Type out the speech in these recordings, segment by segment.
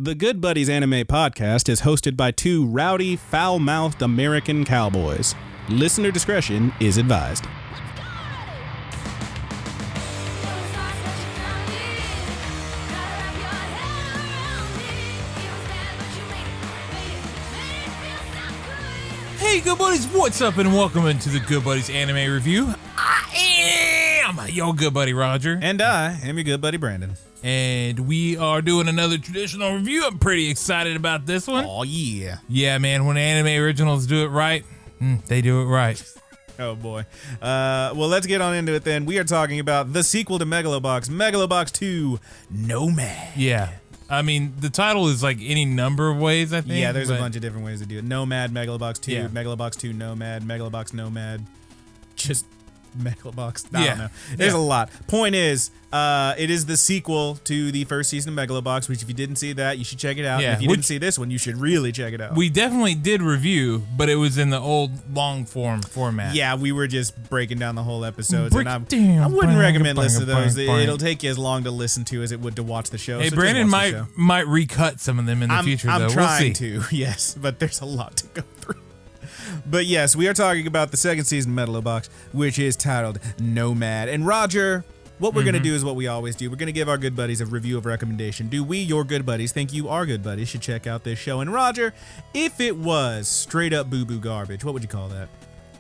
The Good Buddies Anime Podcast is hosted by two rowdy, foul-mouthed American cowboys. Listener discretion is advised. Hey, Good Buddies, what's up, and welcome into the Good Buddies Anime Review. I am your Good Buddy Roger. And I am your good buddy Brandon. And we are doing another traditional review. I'm pretty excited about this one. Oh yeah. Yeah, man, when anime originals do it right, they do it right. Oh boy. Well, let's get on into it then. We are talking about the sequel to Megalobox 2, NOMAD. Yeah. I mean, the title is like any number of ways, I think. Yeah, there's a bunch of different ways to do it. NOMAD, Megalobox 2, Yeah. Megalobox 2, NOMAD, Megalobox NOMAD. Just Megalobox. I Yeah. don't know. There's Yeah. a lot. Point is, it is the sequel to the first season of Megalobox, which if you didn't see that, you should check it out. Yeah, And if you didn't see this one, you should really check it out. We definitely did review, but it was in the old long form format. Yeah, we were just breaking down the whole episodes, Break and down, I wouldn't bang, recommend bang, listening to those. bang, bang. It'll take you as long to listen to as it would to watch the show. Hey, so just Brandon watch the show. might recut some of them in the future, though. I'm We'll trying see. to, yes, but there's a lot to go through. But yes, we are talking about the second season of Megalobox, which is titled NOMAD. And Roger, what we're going to do is what we always do. We're going to give our good buddies a review of recommendation. Do we, your good buddies, think you, our good buddies, should check out this show? And Roger, if it was straight up boo-boo garbage, what would you call that?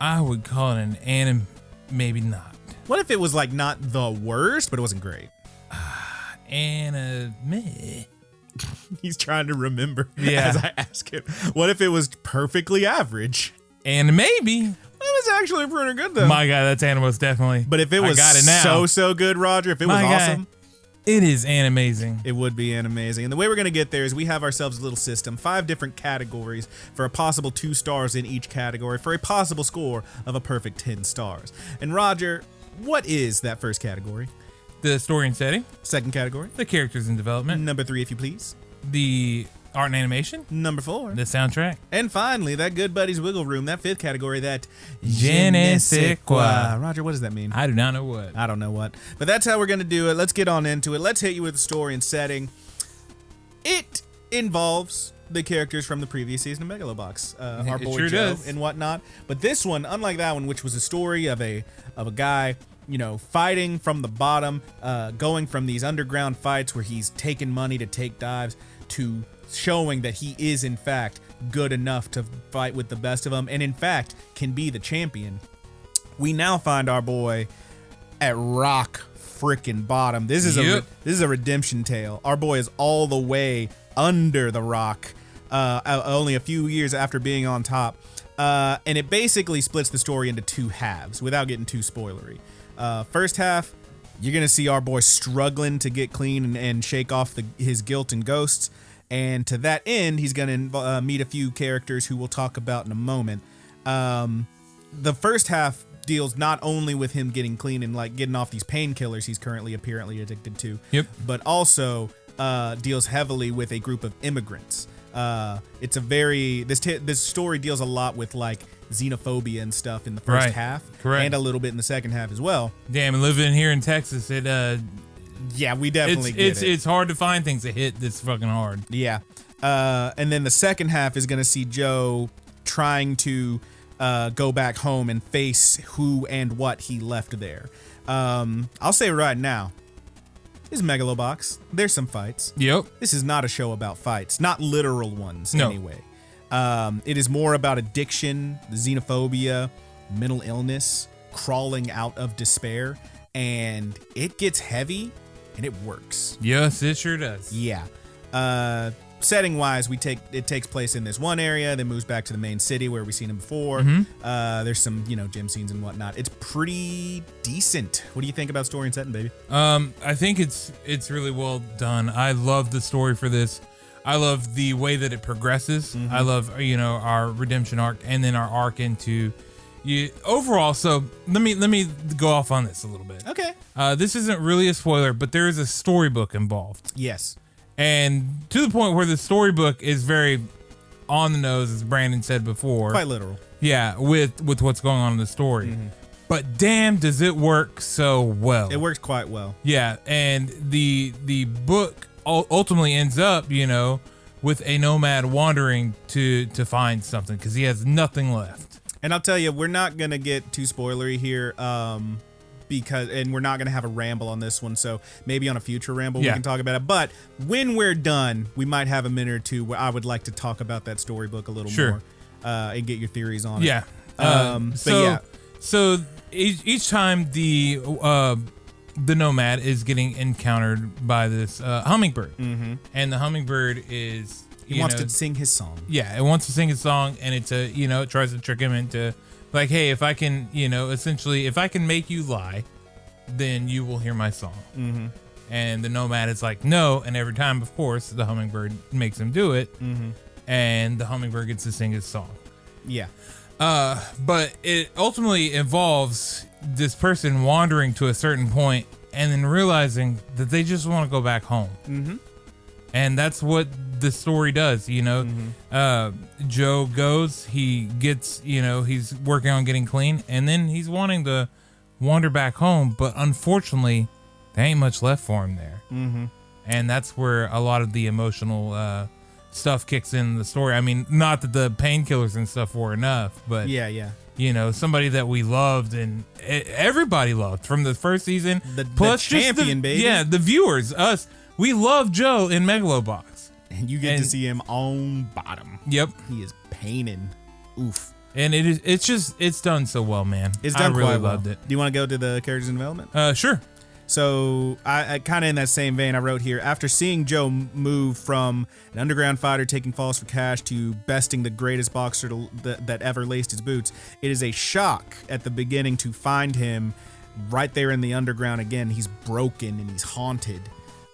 I would call it an anime, maybe not. What if it was like not the worst, but it wasn't great? Anime. He's trying to remember Yeah. as I ask him. What if it was perfectly average? And maybe. It was actually pretty good though. My God, that's Animals, definitely. But if it was got it now. so good, Roger, if it was My guy, awesome, it is amazing. it would be amazing. And the way we're going to get there is we have ourselves a little system, 5 different categories for a possible 2 stars in each category for a possible score of a perfect 10 stars. And Roger, what is that first category? The story and setting, Second category? the characters and development, Number 3, if you please. the art and animation, Number 4. the soundtrack. And finally, that good buddy's wiggle room, that 5th category, that Je ne sais quoi. Roger, what does that mean? I do not know what. I don't know what. But that's how we're going to do it. Let's get on into it. Let's hit you with the story and setting. It involves the characters from the previous season of Megalobox. Our It boy sure Joe does. and whatnot. But this one, unlike that one, which was a story of a guy, you know, fighting from the bottom, going from these underground fights where he's taking money to take dives to showing that he is in fact good enough to fight with the best of them and in fact can be the champion. We now find our boy at rock freaking bottom. This is a redemption tale. Our boy is all the way under the rock, only a few years after being on top, and it basically splits the story into 2 halves without getting too spoilery. First half, you're gonna see our boy struggling to get clean and shake off his guilt and ghosts. And to that end, he's going to meet a few characters who we'll talk about in a moment. The first half deals not only with him getting clean and like getting off these painkillers he's currently apparently addicted to, but also deals heavily with a group of immigrants. It's a very this story deals a lot with like xenophobia and stuff in the first half, and a little bit in the second half as well. Damn, and living here in Texas, Yeah, we definitely get it. It's hard to find things that hit this fucking hard. Yeah. And then the second half is going to see Joe trying to go back home and face who and what he left there. I'll say right now, this is Megalobox. There's some fights. Yep. This is not a show about fights, not literal ones No. anyway. It is more about addiction, xenophobia, mental illness, crawling out of despair, and it gets heavy. And it works. Yes, it sure does. Yeah. Setting wise, it takes place in this one area, then moves back to the main city where we've seen him before. There's some, gym scenes and whatnot. It's pretty decent. What do you think about story and setting, baby? I think it's really well done. I love the story for this. I love the way that it progresses. I love, our redemption arc and then our arc into overall. So let me go off on this a little bit. Okay. This isn't really a spoiler, but there is a storybook involved. Yes. And to the point where the storybook is very on the nose, as Brandon said before. Quite literal. Yeah, with what's going on in the story. But damn, does it work so well. It works quite well. Yeah, and the book ultimately ends up, with a nomad wandering to find something because he has nothing left. And I'll tell you, we're not gonna get too spoilery here, and we're not gonna have a ramble on this one. So maybe on a future ramble we can talk about it. But when we're done, we might have a minute or two where I would like to talk about that storybook a little more, and get your theories on it. Yeah. So each time the nomad is getting encountered by this hummingbird, and the hummingbird is he wants to sing his song. Yeah, it wants to sing his song, and it tries to trick him into like, hey, if I can, essentially, if I can make you lie, then you will hear my song. And the nomad is like, no, and every time, of course, the hummingbird makes him do it, and the hummingbird gets to sing his song. Yeah. But it ultimately involves this person wandering to a certain point and then realizing that they just want to go back home. And that's what the story does, Joe goes, he gets, he's working on getting clean, and then he's wanting to wander back home, but unfortunately, there ain't much left for him there. And that's where a lot of the emotional stuff kicks in the story. I mean, not that the painkillers and stuff were enough, but somebody that we loved and everybody loved from the first season. Plus the champion, baby. Yeah, the viewers, us, we love Joe in Megalo Box. And you get to see him on bottom. Yep. He is painting. Oof. And it's done so well, man. It's done I really quite well. loved it. Do you want to go to the characters in development? Sure. So I kind of in that same vein, I wrote here, after seeing Joe move from an underground fighter taking falls for cash to besting the greatest boxer that ever laced his boots, it is a shock at the beginning to find him right there in the underground again. He's broken and he's haunted,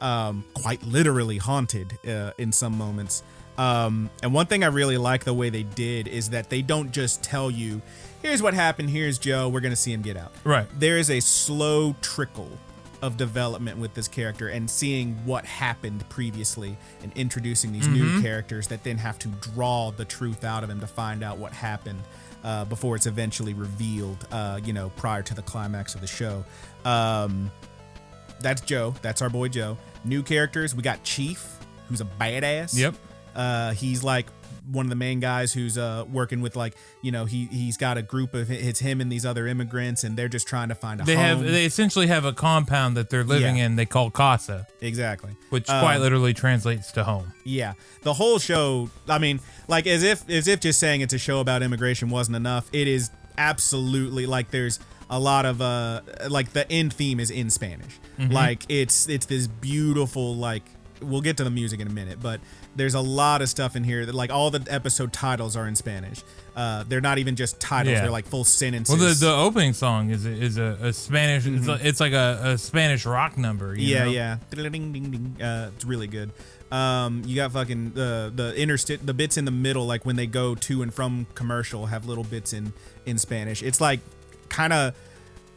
quite literally haunted in some moments. And one thing I really like the way they did is that they don't just tell you, here's what happened, here's Joe, we're going to see him get out. Right. There is a slow trickle of development with this character and seeing what happened previously and introducing these new characters that then have to draw the truth out of him to find out what happened before it's eventually revealed, prior to the climax of the show. That's Joe. That's our boy Joe. New characters, we got Chief, who's a badass. Yep. He's like one of the main guys who's working with he's got a group of it's him and these other immigrants, and they're just trying to find a home. They essentially have a compound that they're living in. They call Casa, exactly, which quite literally translates to home. Yeah, the whole show. I mean, like as if just saying it's a show about immigration wasn't enough. It is absolutely there's a lot of the end theme is in Spanish. Like it's this beautiful we'll get to the music in a minute, but there's a lot of stuff in here that all the episode titles are in Spanish. They're not even just titles; they're full sentences. Well, the opening song is a Spanish. It's like a Spanish rock number. You know? Yeah. It's really good. You got fucking the bits in the middle, when they go to and from commercial, have little bits in Spanish. It's kind of.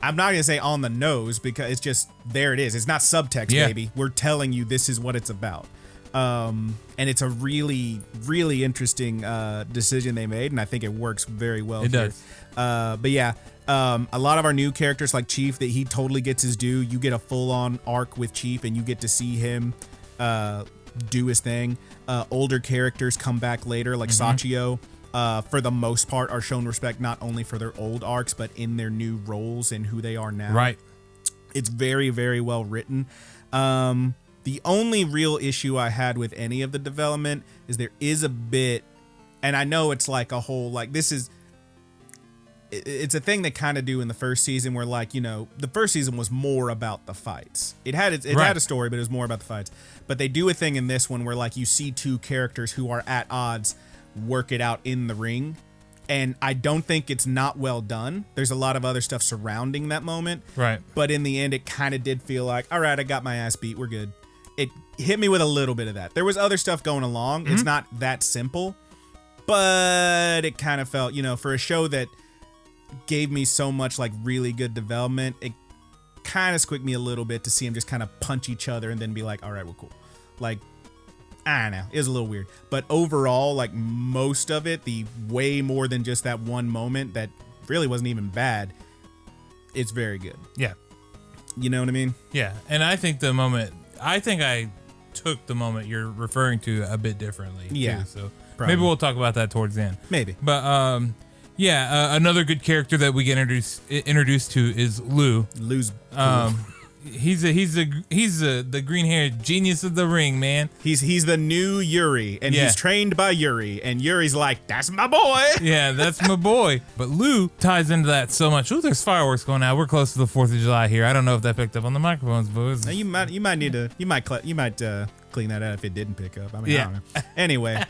I'm not gonna say on the nose because it's just there. It is. It's not subtext, baby. We're telling you this is what it's about. And it's a really, really interesting decision they made, and I think it works very well. It does. But yeah, a lot of our new characters like Chief, that he totally gets his due. You get a full-on arc with Chief, and you get to see him do his thing. Older characters come back later, like Sachio. For the most part, are shown respect not only for their old arcs, but in their new roles and who they are now. Right. It's very, very well written. The only real issue I had with any of the development is there is a bit, and I know it's a whole, it's a thing they kind of do in the first season where the first season was more about the fights. It had a story, but it was more about the fights. But they do a thing in this one where you see two characters who are at odds work it out in the ring, and I don't think it's not well done. There's a lot of other stuff surrounding that moment, right? But in the end, it kind of did feel like, all right, I got my ass beat, we're good. It hit me with a little bit of that. There was other stuff going along. It's not that simple, but it kind of felt, for a show that gave me so much really good development, it kind of squicked me a little bit to see them just kind of punch each other and then be like, all right, we're cool. I don't know. It was a little weird. But overall, most of it, the way more than just that one moment that really wasn't even bad, it's very good. Yeah. You know what I mean? Yeah. And I think the moment, I took the moment you're referring to a bit differently. Yeah, too, so probably. maybe we'll talk about that towards the end. Maybe. But another good character that we get introduced to is Lou. Lou's He's the green-haired genius of the ring, man. He's the new Yuri, and he's trained by Yuri, and Yuri's like, that's my boy. Yeah, that's my boy. But Lou ties into that so much. Ooh, there's fireworks going out. We're close to the 4th of July here. I don't know if that picked up on the microphones, but you might clean that out if it didn't pick up. I mean, I don't know. Anyway.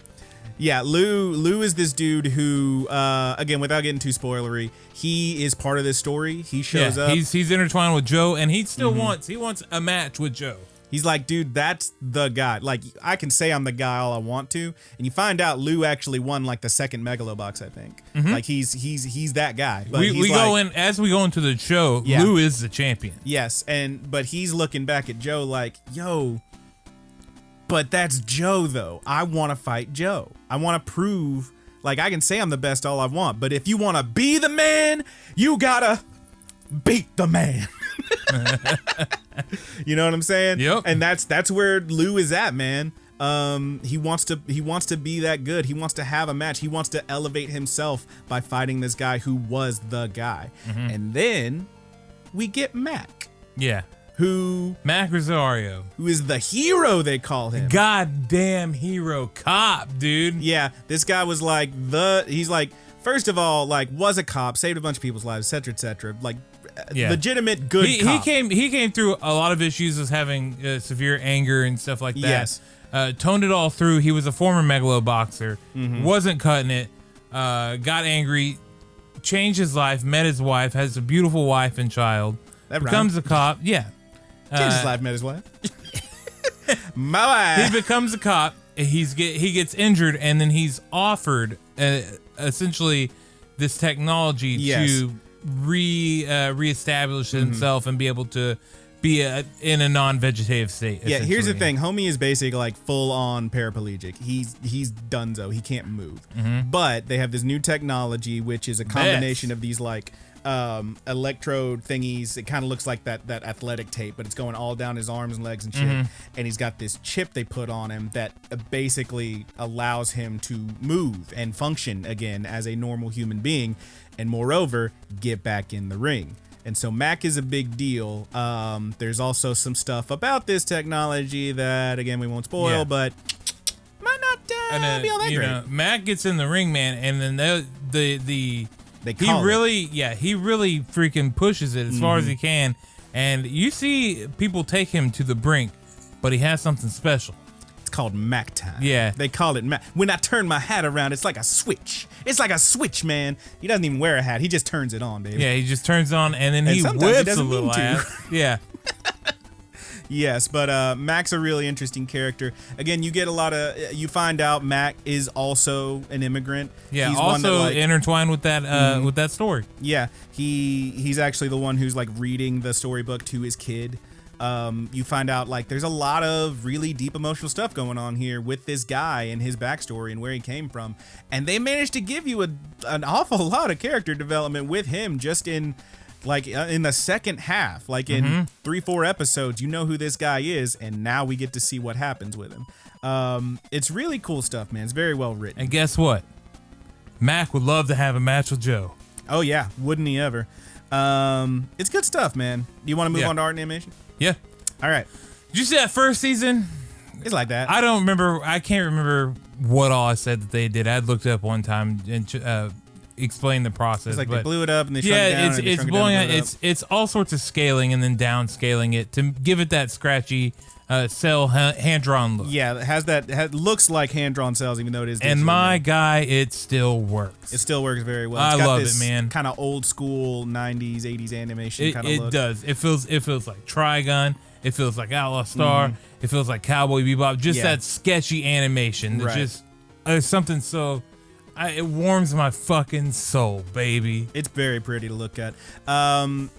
Yeah, Lou is this dude who, again, without getting too spoilery, he is part of this story. He shows up. He's intertwined with Joe, and he still wants a match with Joe. He's like, dude, that's the guy. Like, I can say I'm the guy all I want to, and you find out Lou actually won like the second Megalo box, I think. Like he's that guy. But we go in as we go into the show. Yeah. Lou is the champion. Yes, but he's looking back at Joe like, yo. But that's Joe, though. I want to fight Joe. I want to prove, like, I can say I'm the best all I want, but if you want to be the man, you gotta beat the man. You know what I'm saying? Yep. And that's where Lou is at, man. He wants to be that good. He wants to have a match. He wants to elevate himself by fighting this guy who was the guy. And then we get Mac. Yeah. Mac Rosario, who is the hero, they call him. Goddamn hero cop, dude. Yeah, this guy was like he's like, first of all, like, was a cop, saved a bunch of people's lives, etc., etc. Like, legitimate good cop. He came through a lot of issues as having severe anger and stuff like that. Yes. Toned it all through. He was a former Megalo boxer, wasn't cutting it, got angry, changed his life, met his wife, has a beautiful wife and child, becomes a cop. Yeah. Changed his life, met his wife. My wife. He becomes a cop. He gets injured, and then he's offered essentially this technology to reestablish himself and be able to be in a non-vegetative state. Yeah, here's the thing. Homie is basically like full-on paraplegic. He's donezo. He can't move. But they have this new technology, which is a combination of these like electrode thingies. It kind of looks like that athletic tape, but it's going all down his arms and legs and shit. And he's got this chip they put on him that basically allows him to move and function again as a normal human being, and moreover, get back in the ring. And so Mac is a big deal. There's also some stuff about this technology that, again, we won't spoil, but might not be all that great. Mac gets in the ring, man, and then he really freaking pushes it as far as he can, and you see people take him to the brink, but he has something special. It's called Mac time. Yeah, they call it Mac. When I turn my hat around, it's like a switch. It's like a switch, man. He doesn't even wear a hat. He just turns it on, baby. Yeah, he just turns it on, and then he whips a little ass. Yeah. Yes, but Mac's a really interesting character. Again, you find out Mac is also an immigrant. Yeah, he's also one that, intertwined with that with that story. Yeah, he's actually the one who's like reading the storybook to his kid. You find out like there's a lot of really deep emotional stuff going on here with this guy and his backstory and where he came from, and they managed to give you an awful lot of character development with him just in the second half, like in 3-4 episodes. You know who this guy is, and now we get to see what happens with him. It's really cool stuff, man. It's very well written. And guess what? Mac would love to have a match with Joe. Oh yeah, wouldn't he ever? It's good stuff, man. Do you want to move on to art and animation? Yeah. All right. Did you see that first season? It's like that. I can't remember what all I said that they did. I looked it up one time and explain the process. It's like they blew it up and they shrunk it down. It's blowing out. It's all sorts of scaling and then downscaling it to give it that scratchy cell hand drawn look. Yeah, it has that. Looks like hand drawn cells, even though it is. And my guy, it still works. It still works very well. I love it, man. Kind of old school '90s, '80s animation kind of look. It does. It feels like Trigun. It feels like Outlaw Star. It feels like Cowboy Bebop. Just that sketchy animation. That just something so. It warms my fucking soul, baby. It's very pretty to look at.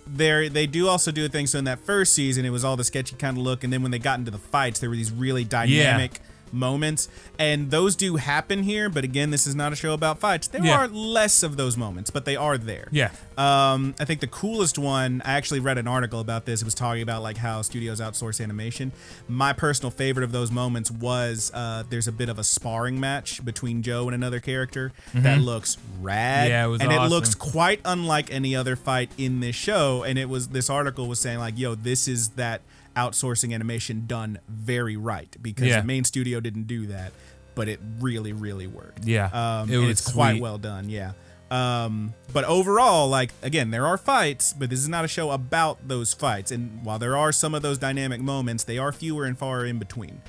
They do also do a thing. So in that first season, it was all the sketchy kind of look, and then when they got into the fights, there were these really dynamic moments, and those do happen here, but again, this is not a show about fights. There are less of those moments, but they are there. Yeah. I think the coolest one, I actually read an article about this. It was talking about like how studios outsource animation. My personal favorite of those moments was there's a bit of a sparring match between Joe and another character that looks rad. Yeah, it was and awesome. it looks quite unlike any other fight in this show. And this article was saying like, yo, this is that outsourcing animation done very right, because the main studio didn't do that, but it really, really worked. Yeah, it's quite well done. Yeah. But overall, like, again, there are fights, but this is not a show about those fights. And while there are some of those dynamic moments, they are fewer and far in between.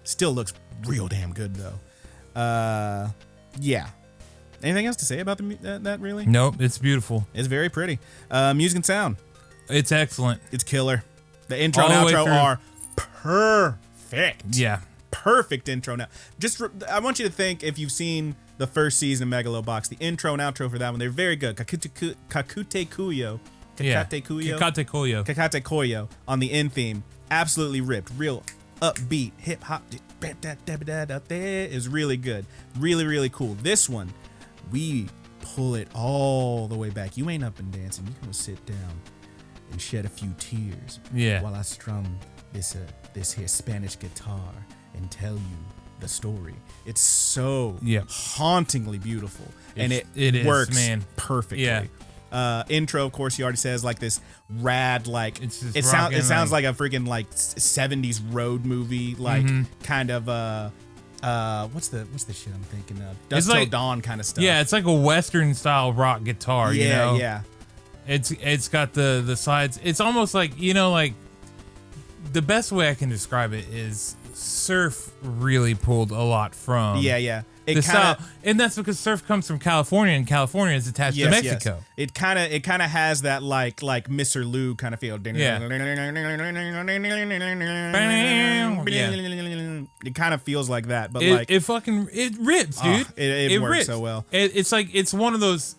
Still looks real damn good though. Yeah. Anything else to say about that really? Nope, it's beautiful. It's very pretty. Music and sound. It's excellent. It's killer. The intro All and the way outro through. are perfect. Yeah. Perfect intro. Now, I want you to think, if you've seen the first season of Megalobox, the intro and outro for that one, they're very good. Kakute Kuyo. Kakate Koyo on the end theme. Absolutely ripped. Real upbeat, hip hop. Is really good. Really, really cool. This one, we pull it all the way back. You ain't up and dancing. You gonna sit down and shed a few tears while I strum this here Spanish guitar and tell you the story. It's so hauntingly beautiful, and it works perfectly. Intro, of course, he already says like this rad, like it sounds like a freaking like 70s road movie, like kind of what's the shit I'm thinking of? Dusk Till Dawn kind of stuff. Yeah, it's like a Western style rock guitar. Yeah, you know? yeah. It's got the sides. It's almost like, you know, like the best way I can describe it is Surf really pulled a lot from the style, and that's because Surf comes from California, and California is attached to Mexico. It kind of has that like Mr. Lou kind of feel. It kind of feels like that, but it rips, dude. It works rips so well. It's like, it's one of those.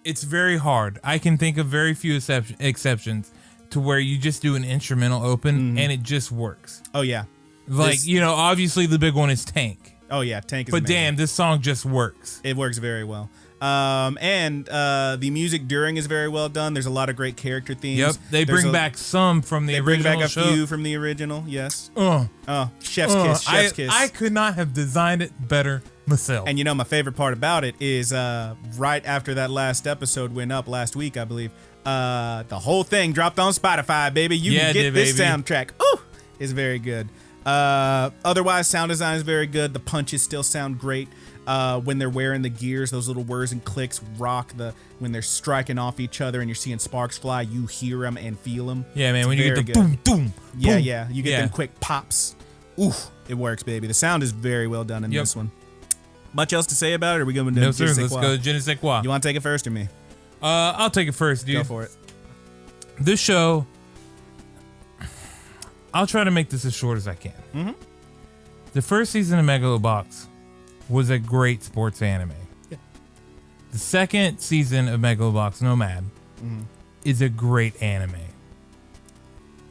It's very hard. I can think of very few exceptions to where you just do an instrumental open and it just works. Oh yeah. Like, you know, obviously the big one is Tank. Oh yeah, Tank is But amazing. damn, this song just works. It works very well. And the music during is very well done. There's a lot of great character themes. Yep, they bring back some from the original show. They bring back a few from the original, yes. Chef's kiss. I could not have designed it better myself. And you know, my favorite part about it is right after that last episode went up last week, I believe, the whole thing dropped on Spotify, baby. You can get this soundtrack. Ooh, it's very good. Otherwise, sound design is very good. The punches still sound great. When they're wearing the gears, those little whirs and clicks rock. When they're striking off each other and you're seeing sparks fly, you hear them and feel them. Yeah, man. When you get the boom, boom, yeah, boom. yeah, you get them quick pops. Oof, it works, baby. The sound is very well done in this one. Much else to say about it? Or are we going to no, sir. Let's go to Je ne sais quoi. You want to take it first or me? I'll take it first, dude. Go for it. This show, I'll try to make this as short as I can. Mm-hmm. The first season of Megalobox was a great sports anime. Yeah. The second season of Megalobox Nomad is a great anime.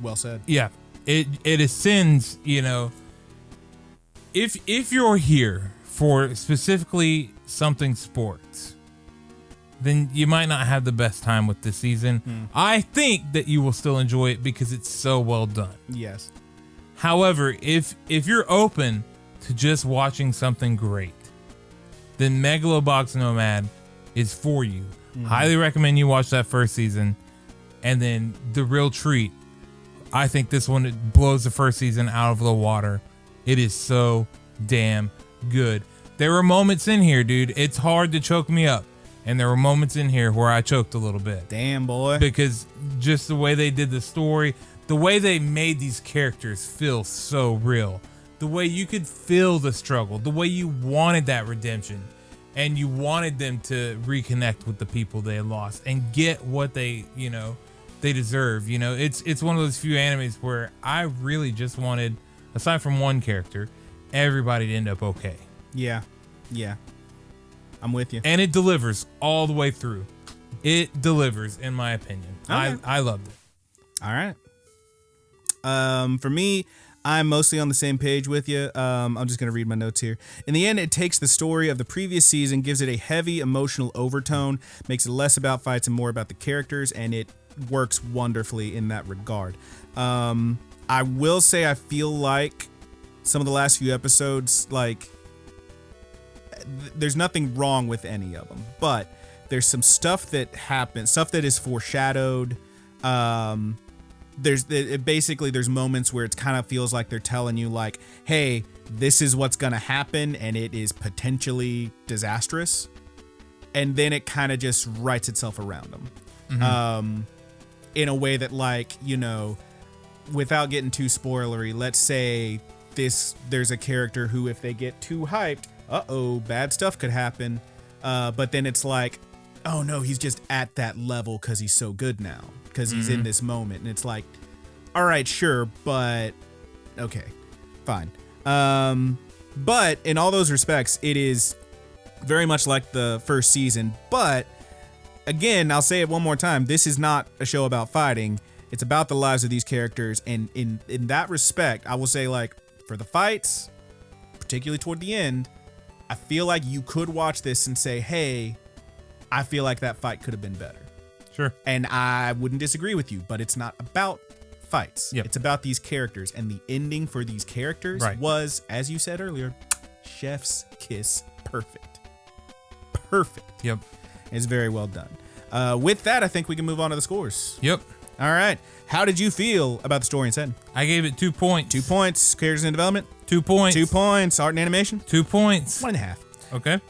Well said. Yeah. It ascends, you know, if you're here for specifically something sports, then you might not have the best time with this season. I think that you will still enjoy it because it's so well done. Yes. However, if you're open to just watching something great, then Megalobox Nomad is for you. Highly recommend you watch that first season. And then the real treat, I think this one blows the first season out of the water. It is so damn good. There were moments in here, dude. It's hard to choke me up. And there were moments in here where I choked a little bit. Damn, boy. Because just the way they did the story, the way they made these characters feel so real, the way you could feel the struggle, the way you wanted that redemption, and you wanted them to reconnect with the people they lost and get what they deserve. You know, it's one of those few animes where I really just wanted, aside from one character, everybody to end up okay. Yeah. Yeah. I'm with you. And it delivers all the way through. It delivers, in my opinion. Okay. I loved it. All right. For me, I'm mostly on the same page with you. I'm just going to read my notes here. In the end, it takes the story of the previous season, gives it a heavy emotional overtone, makes it less about fights and more about the characters, and it works wonderfully in that regard. I will say I feel like some of the last few episodes, like, there's nothing wrong with any of them, but there's some stuff that happens, stuff that is foreshadowed. There's moments where it kind of feels like they're telling you, like, hey, this is what's gonna happen, and it is potentially disastrous, and then it kind of just writes itself around them, in a way that, like, you know, without getting too spoilery, let's say there's a character who, if they get too hyped, bad stuff could happen, but then it's like, oh no, he's just at that level because he's so good now, because he's in this moment, and it's like, all right, sure, but okay, fine. But in all those respects, it is very much like the first season. But again, I'll say it one more time, this is not a show about fighting. It's about the lives of these characters, and in that respect, I will say, like, for the fights, particularly toward the end, I feel like you could watch this and say, hey, I feel like that fight could have been better. Sure. And I wouldn't disagree with you, but it's not about fights. Yep. It's about these characters, and the ending for these characters was, as you said earlier, chef's kiss perfect. Perfect. Yep. It's very well done. With that, I think we can move on to the scores. Yep. All right. How did you feel about the story and setting? I gave it 2 points. 2 points. Characters and development? 2 points. 2 points. Art and animation? 2 points. 1.5. Okay.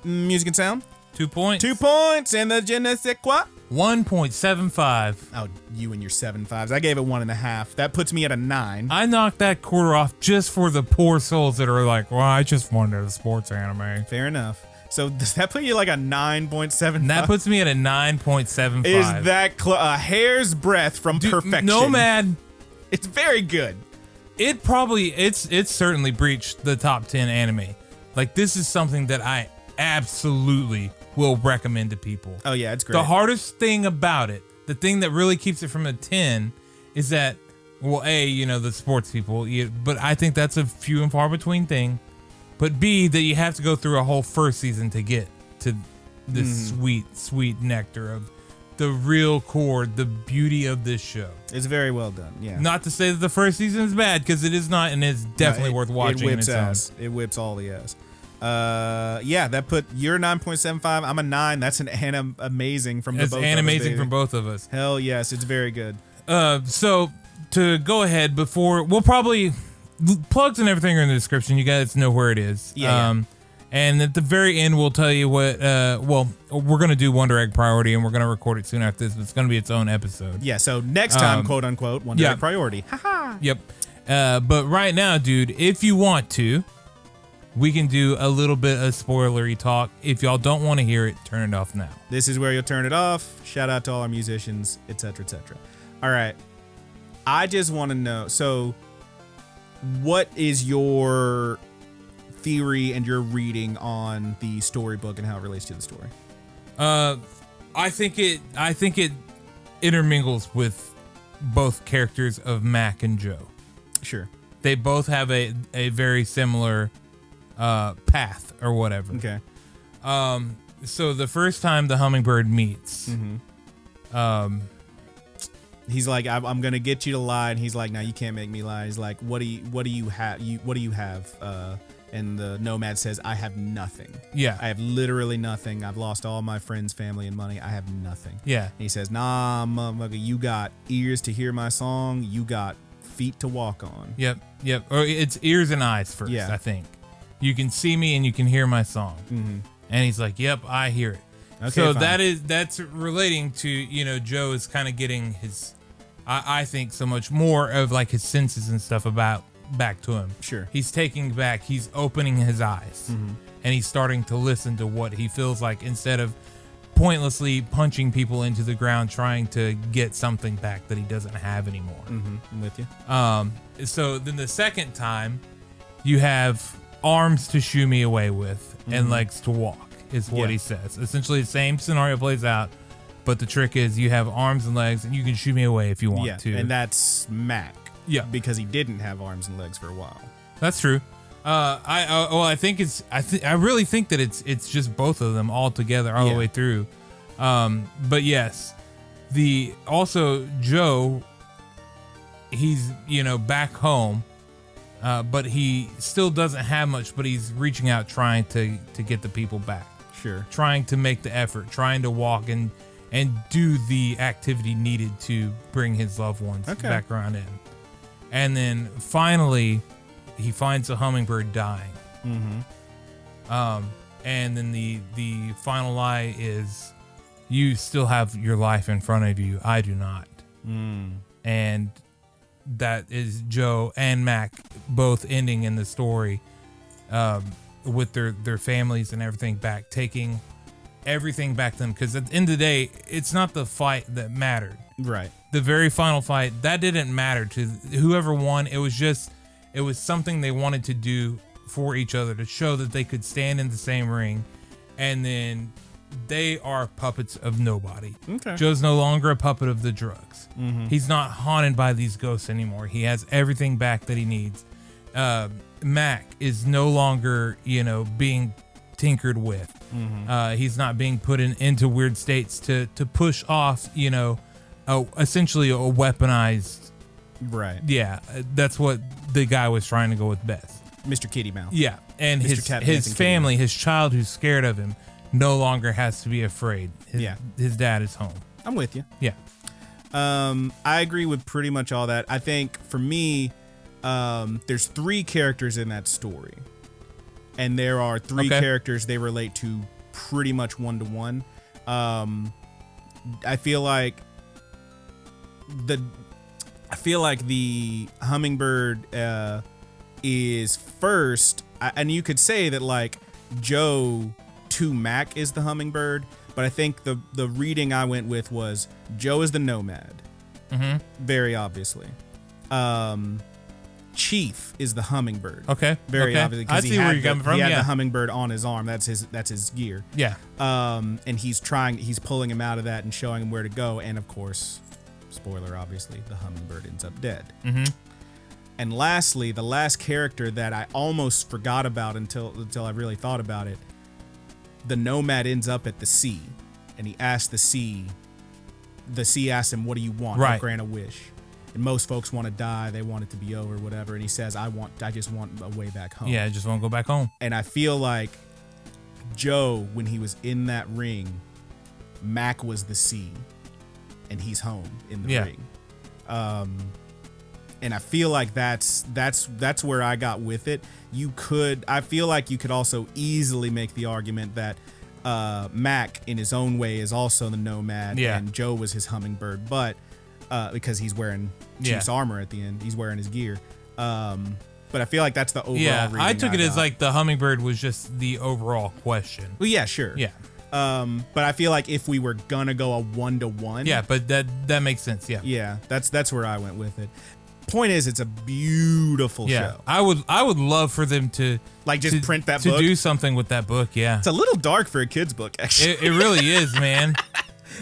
Music and sound? 2 points. 2 points. And the je ne sais quoi? 1.75. Oh, you and your 7.5s. I gave it 1.5. That puts me at a 9. I knocked that quarter off just for the poor souls that are like, well, I just wanted a sports anime. Fair enough. So does that put you like a 9.75? And that puts me at a 9.75. Is that a hair's breadth from perfection? NOMAD. It's very good. It's certainly breached the top 10 anime. Like, this is something that I absolutely will recommend to people. Oh yeah, it's great. The hardest thing about it, the thing that really keeps it from a 10, is that, well, A, you know, the sports people, but I think that's a few and far between thing. But B, that you have to go through a whole first season to get to this sweet, sweet nectar of the real core, the beauty of this show. It's very well done, yeah. Not to say that the first season is bad, because it is not, and it's definitely worth watching. It whips ass. It whips all the ass. Yeah, that put your 9.75. I'm a 9. That's an amazing from both of us. It's amazing from both of us. Hell yes, it's very good. So to go ahead, before we'll probably plugs and everything are in the description. You guys know where it is. Yeah. And at the very end, we'll tell you what. Well, we're gonna do Wonder Egg Priority, and we're gonna record it soon after this. But it's gonna be its own episode. Yeah. So next time, quote unquote, Wonder Egg Priority. Haha. Yep. But right now, dude, if you want to, we can do a little bit of spoilery talk. If y'all don't want to hear it, turn it off now. This is where you'll turn it off. Shout out to all our musicians, etc., etc. All right. I just want to know. So, what is your theory and your reading on the storybook and how it relates to the story? I think it intermingles with both characters of Mac and Joe. Sure. They both have a very similar path or whatever. Okay. So the first time the hummingbird meets, he's like, I'm gonna get you to lie, and he's like, no, you can't make me lie. He's like, what do you have? And the nomad says, I have nothing. Yeah. I have literally nothing. I've lost all my friends, family, and money. I have nothing. Yeah. And he says, nah, motherfucker, you got ears to hear my song. You got feet to walk on. Yep. Or it's ears and eyes first, I think. You can see me and you can hear my song. Mm-hmm. And he's like, yep, I hear it. Okay, so fine. That's relating to, you know, Joe is kind of getting his, I think, so much more of like his senses and stuff back to him. Sure. He's taking back, he's opening his eyes, and he's starting to listen to what he feels like instead of pointlessly punching people into the ground trying to get something back that he doesn't have anymore. I'm with you. So then the second time, you have arms to shoo me away with and legs to walk, is what he says. Essentially the same scenario plays out, but the trick is you have arms and legs and you can shoo me away if you want to. And that's Mac. Yeah. because he didn't have arms and legs for a while. That's true. I really think that it's just both of them all together all the way through. But yes, also Joe, he's back home, but he still doesn't have much. But he's reaching out, trying to get the people back. Sure. Trying to make the effort, trying to walk and do the activity needed to bring his loved ones back around in. And then finally, he finds a hummingbird dying. Mm-hmm. And then the final lie is, you still have your life in front of you. I do not. And that is Joe and Mac both ending in the story with their families and everything back, taking everything back to them. Because at the end of the day, it's not the fight that mattered. Right. The very final fight, that didn't matter to whoever won. It was something they wanted to do for each other to show that they could stand in the same ring. And then they are puppets of nobody. Okay. Joe's no longer a puppet of the drugs. Mm-hmm. He's not haunted by these ghosts anymore. He has everything back that he needs. Mac is no longer, being tinkered with. Mm-hmm. He's not being put into weird states to push off, essentially a weaponized. Right. Yeah, that's what the guy was trying to go with Beth. Mr. Kitty Mouth. Yeah, and Mr. his family, his child who's scared of him, no longer has to be afraid. His dad is home. I'm with you. Yeah. I agree with pretty much all that. I think for me, there's 3 characters in that story. And there are 3 characters they relate to pretty much one-to-one. I feel like the hummingbird is first, and you could say that like Joe to Mac is the hummingbird, but I think the reading I went with was Joe is the nomad. Mm-hmm. Very obviously. Chief is the hummingbird. Okay. Very obviously. I see where you're coming from. He had the hummingbird on his arm. That's his gear. Yeah. And he's pulling him out of that and showing him where to go. And of course, spoiler, obviously, the hummingbird ends up dead. Mm-hmm. And lastly, the last character that I almost forgot about until I really thought about it, the nomad ends up at the sea, and he asks the sea asks him, what do you want? Right. I'll grant a wish. And most folks want to die. They want it to be over, whatever. And he says, I just want a way back home. Yeah, I just want to go back home. And I feel like Joe, when he was in that ring, Mac was the sea, and he's home in the ring. And I feel like that's where I got with it. I feel like you could also easily make the argument that Mac, in his own way, is also the nomad, and Joe was his hummingbird, but because he's wearing Chief's armor at the end, he's wearing his gear. But I feel like that's the overall reading I took it as like the hummingbird was just the overall question. Well, yeah, sure. Yeah. But I feel like if we were gonna go a 1-to-1, yeah, but that makes sense. Yeah, that's where I went with it. Point is, it's a beautiful show. I would love for them to just print that to book, do something with that book. Yeah, it's a little dark for a kid's book, actually. It really is, man.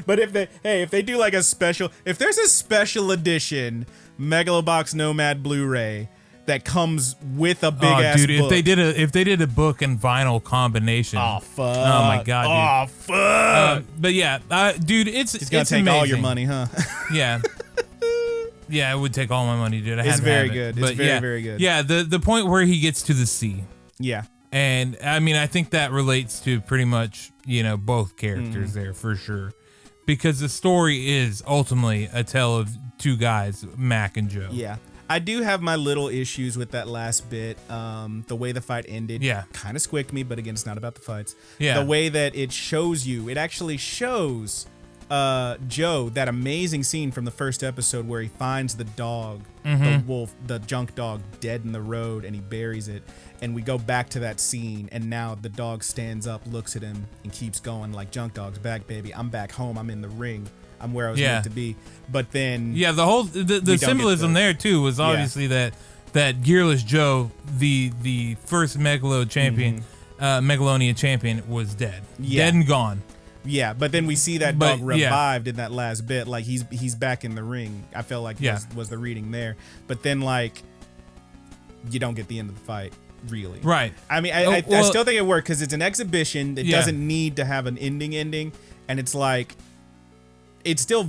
But if they do like if there's a special edition Megalobox Nomad Blu-ray that comes with a big ass book. If they did a book and vinyl combination. Oh fuck. Oh my god, dude. Oh fuck. But yeah, dude, it's gonna take amazing. all your money, huh? Yeah. Yeah, it would take all my money, dude. It's very good. It's very good. Yeah, the point where he gets to the sea. Yeah. And I mean, I think that relates to pretty much, both characters there for sure. Because the story is ultimately a tale of 2 guys, Mac and Joe. Yeah. I do have my little issues with that last bit. The way the fight ended kind of squicked me, but again, it's not about the fights. Yeah. The way that it actually shows Joe, that amazing scene from the first episode where he finds the dog, the wolf, the junk dog, dead in the road, and he buries it. And we go back to that scene, and now the dog stands up, looks at him, and keeps going like, junk dog's back, baby. I'm back home. I'm in the ring. I'm where I was meant to be. But then the whole the symbolism there too was obviously that Gearless Joe, the first Megalo champion, Megalonia champion, was dead. Dead and gone. Yeah, but then we see that But, dog revived in that last bit. Like he's back in the ring. I felt like was the reading there. But then like you don't get the end of the fight, really. Right. I mean, I still think it worked because it's an exhibition. It doesn't need to have an ending, and it's like it still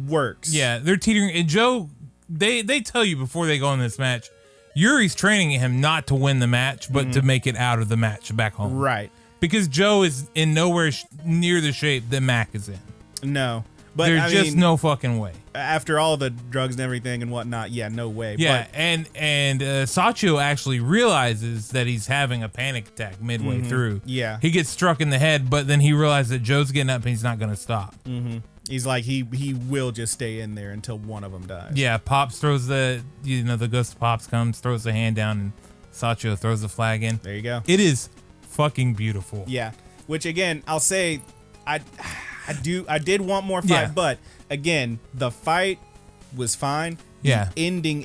works. Yeah, they're teetering. And Joe, they tell you before they go in this match, Yuri's training him not to win the match, but to make it out of the match back home. Right. Because Joe is in nowhere near the shape that Mac is in. No. But There's just no fucking way. After all the drugs and everything and whatnot, yeah, no way. Yeah, but, and Sachio actually realizes that he's having a panic attack midway through. Yeah. He gets struck in the head, but then he realizes that Joe's getting up and he's not going to stop. Mm-hmm. He's like, he will just stay in there until one of them dies. Yeah, Pops throws the ghost of Pops comes, throws the hand down, and Sachio throws the flag in. There you go. It is fucking beautiful. Yeah, which again, I'll say, I did want more fight, but again, the fight was fine. The ending,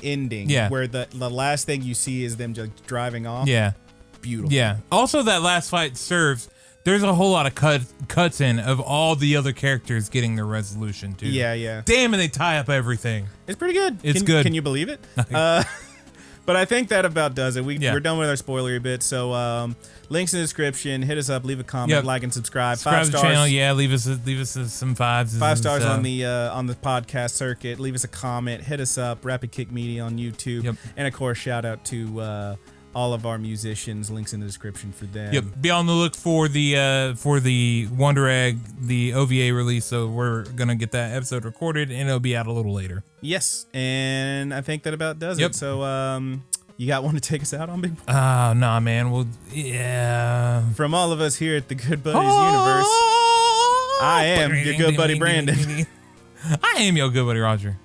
where the last thing you see is them just driving off. Yeah, beautiful. Yeah. Also, that last fight serves. There's a whole lot of cuts in of all the other characters getting their resolution too. Yeah, yeah. Damn, and they tie up everything. It's pretty good. It's good. Can you believe it? But I think that about does it. We're done with our spoilery bit. So links in the description. Hit us up. Leave a comment. Like and subscribe. Subscribe 5 stars. to the channel. Yeah, leave us some 5s. 5 stars on the podcast circuit. Leave us a comment. Hit us up. Rapid Kick Media on YouTube. Yep. And of course, shout out to all of our musicians. Links in the description for them. Yep. Be on the look for the Wonder Egg, the OVA release. So we're gonna get that episode recorded, and it'll be out a little later. Yes, and I think that about does it. So you got one to take us out on, Big Boy? Nah, man. Well, yeah. From all of us here at the Good Buddies universe, I am your good buddy Brandon. I am your good buddy Roger.